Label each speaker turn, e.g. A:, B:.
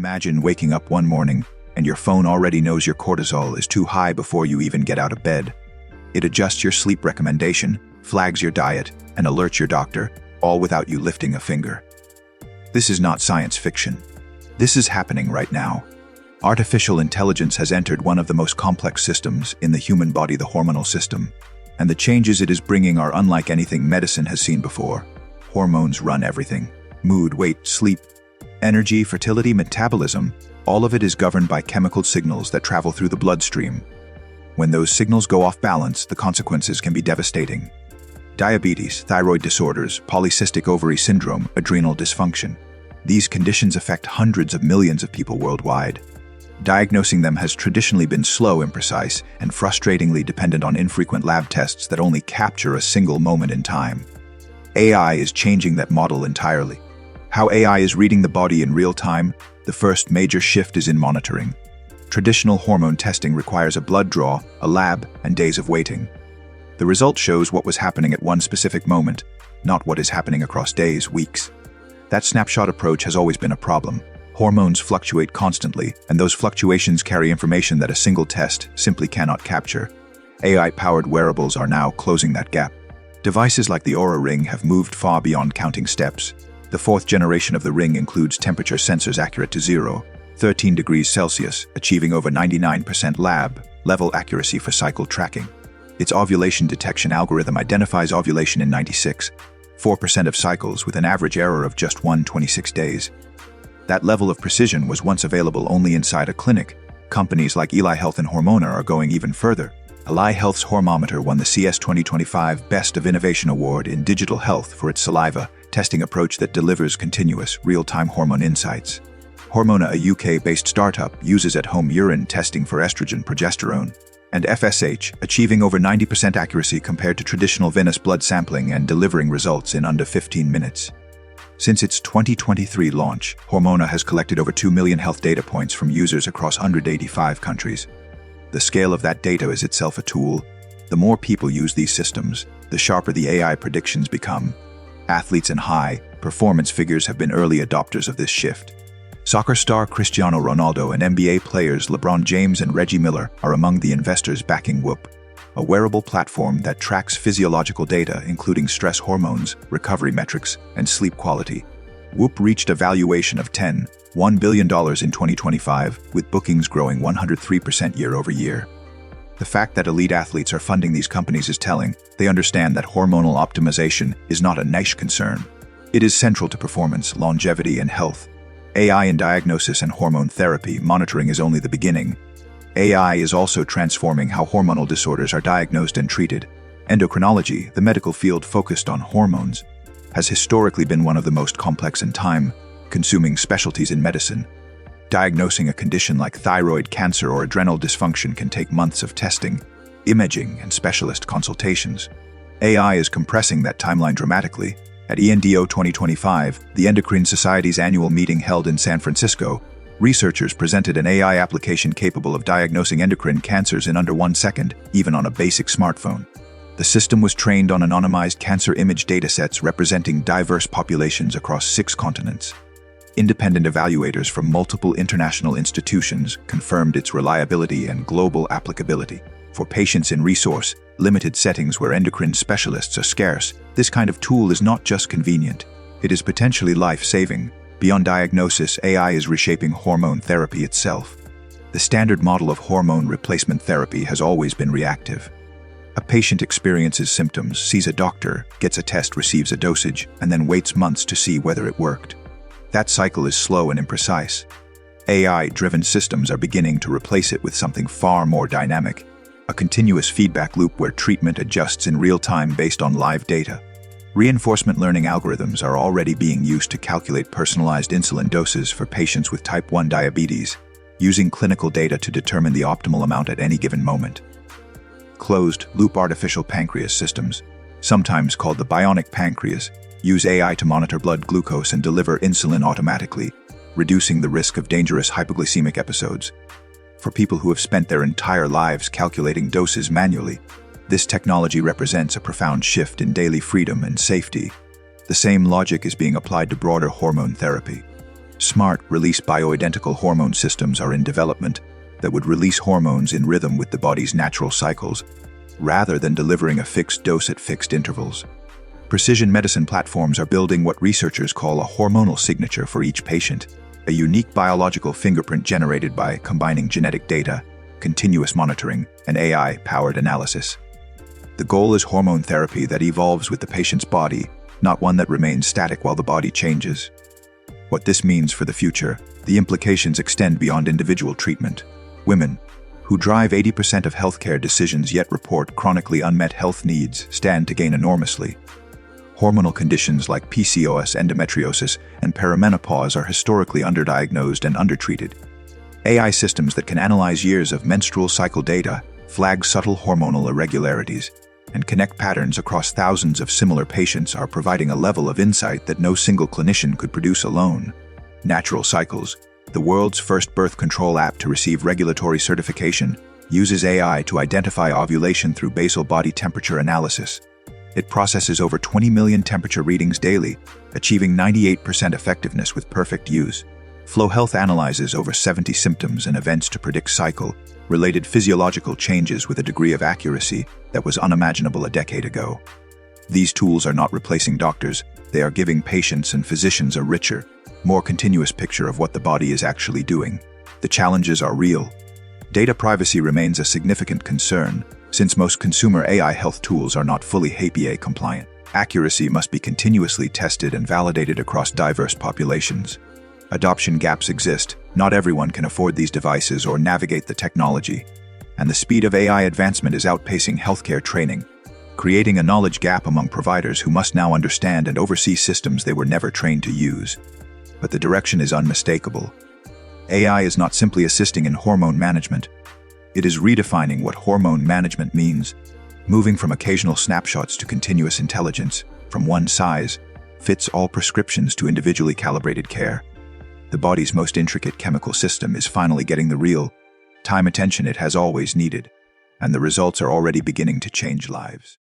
A: Imagine waking up one morning and your phone already knows your cortisol is too high before you even get out of bed. It adjusts your sleep recommendation, flags your diet, and alerts your doctor, all without you lifting a finger. This is not science fiction. This is happening right now. Artificial intelligence has entered one of the most complex systems in the human body, the hormonal system, and the changes it is bringing are unlike anything medicine has seen before. Hormones run everything: mood, weight, sleep, energy, fertility, metabolism. All of it is governed by chemical signals that travel through the bloodstream. When those signals go off balance, the consequences can be devastating. Diabetes, thyroid disorders, polycystic ovary syndrome, adrenal dysfunction. These conditions affect hundreds of millions of people worldwide. Diagnosing them has traditionally been slow, imprecise, and frustratingly dependent on infrequent lab tests that only capture a single moment in time. AI is changing that model entirely. How AI is reading the body in real time, the first major shift is in monitoring. Traditional hormone testing requires a blood draw, a lab, and days of waiting. The result shows what was happening at one specific moment, not what is happening across days, weeks. That snapshot approach has always been a problem. Hormones fluctuate constantly, and those fluctuations carry information that a single test simply cannot capture. AI-powered wearables are now closing that gap. Devices like the Oura Ring have moved far beyond counting steps. The fourth generation of the ring includes temperature sensors accurate to 13 degrees Celsius, achieving over 99% lab-level accuracy for cycle tracking. Its ovulation detection algorithm identifies ovulation in 96.4% of cycles with an average error of just 126 days. That level of precision was once available only inside a clinic. Companies like Eli Health and Hormona are going even further. Eli Health's Hormometer won the CS 2025 Best of Innovation Award in Digital Health for its saliva testing approach that delivers continuous, real-time hormone insights. Hormona, a UK-based startup, uses at-home urine testing for estrogen, progesterone, and FSH, achieving over 90% accuracy compared to traditional venous blood sampling and delivering results in under 15 minutes. Since its 2023 launch, Hormona has collected over 2 million health data points from users across 185 countries. The scale of that data is itself a tool. The more people use these systems, the sharper the AI predictions become. Athletes and high-performance figures have been early adopters of this shift. Soccer star Cristiano Ronaldo and NBA players LeBron James and Reggie Miller are among the investors backing Whoop, a wearable platform that tracks physiological data including stress hormones, recovery metrics, and sleep quality. Whoop reached a valuation of $1 billion in 2025, with bookings growing 103% year-over-year. The fact that elite athletes are funding these companies is telling. They understand that hormonal optimization is not a niche concern. It is central to performance, longevity, and health. AI in diagnosis and hormone therapy monitoring is only the beginning. AI is also transforming how hormonal disorders are diagnosed and treated. Endocrinology, the medical field focused on hormones, has historically been one of the most complex and time-consuming specialties in medicine. Diagnosing a condition like thyroid cancer or adrenal dysfunction can take months of testing, imaging, and specialist consultations. AI is compressing that timeline dramatically. At ENDO 2025, the Endocrine Society's annual meeting held in San Francisco, researchers presented an AI application capable of diagnosing endocrine cancers in under 1 second, even on a basic smartphone. The system was trained on anonymized cancer image datasets representing diverse populations across 6 continents. Independent evaluators from multiple international institutions confirmed its reliability and global applicability. For patients in resource-limited settings where endocrine specialists are scarce, this kind of tool is not just convenient, it is potentially life-saving. Beyond diagnosis, AI is reshaping hormone therapy itself. The standard model of hormone replacement therapy has always been reactive. A patient experiences symptoms, sees a doctor, gets a test, receives a dosage, and then waits months to see whether it worked. That cycle is slow and imprecise. AI-driven systems are beginning to replace it with something far more dynamic, a continuous feedback loop where treatment adjusts in real time based on live data. Reinforcement learning algorithms are already being used to calculate personalized insulin doses for patients with type 1 diabetes, using clinical data to determine the optimal amount at any given moment. Closed-loop artificial pancreas systems, sometimes called the bionic pancreas, use AI to monitor blood glucose and deliver insulin automatically, reducing the risk of dangerous hypoglycemic episodes. For people who have spent their entire lives calculating doses manually, this technology represents a profound shift in daily freedom and safety. The same logic is being applied to broader hormone therapy. Smart, release bioidentical hormone systems are in development that would release hormones in rhythm with the body's natural cycles, rather than delivering a fixed dose at fixed intervals. Precision medicine platforms are building what researchers call a hormonal signature for each patient, a unique biological fingerprint generated by combining genetic data, continuous monitoring, and AI-powered analysis. The goal is hormone therapy that evolves with the patient's body, not one that remains static while the body changes. What this means for the future, the implications extend beyond individual treatment. Women, who drive 80% of healthcare decisions yet report chronically unmet health needs, stand to gain enormously. Hormonal conditions like PCOS, endometriosis, and perimenopause are historically underdiagnosed and undertreated. AI systems that can analyze years of menstrual cycle data, flag subtle hormonal irregularities, and connect patterns across thousands of similar patients are providing a level of insight that no single clinician could produce alone. Natural Cycles, the world's first birth control app to receive regulatory certification, uses AI to identify ovulation through basal body temperature analysis. It processes over 20 million temperature readings daily, achieving 98% effectiveness with perfect use. Flow Health analyzes over 70 symptoms and events to predict cycle-related physiological changes with a degree of accuracy that was unimaginable a decade ago. These tools are not replacing doctors, they are giving patients and physicians a richer, more continuous picture of what the body is actually doing. The challenges are real. Data privacy remains a significant concern, since most consumer AI health tools are not fully HPA compliant. Accuracy must be continuously tested and validated across diverse populations. Adoption gaps exist. Not everyone can afford these devices or navigate the technology. And the speed of AI advancement is outpacing healthcare training, creating a knowledge gap among providers who must now understand and oversee systems they were never trained to use. But the direction is unmistakable. AI is not simply assisting in hormone management. It is redefining what hormone management means, moving from occasional snapshots to continuous intelligence, from one-size-fits-all prescriptions to individually calibrated care. The body's most intricate chemical system is finally getting the real-time attention it has always needed, and the results are already beginning to change lives.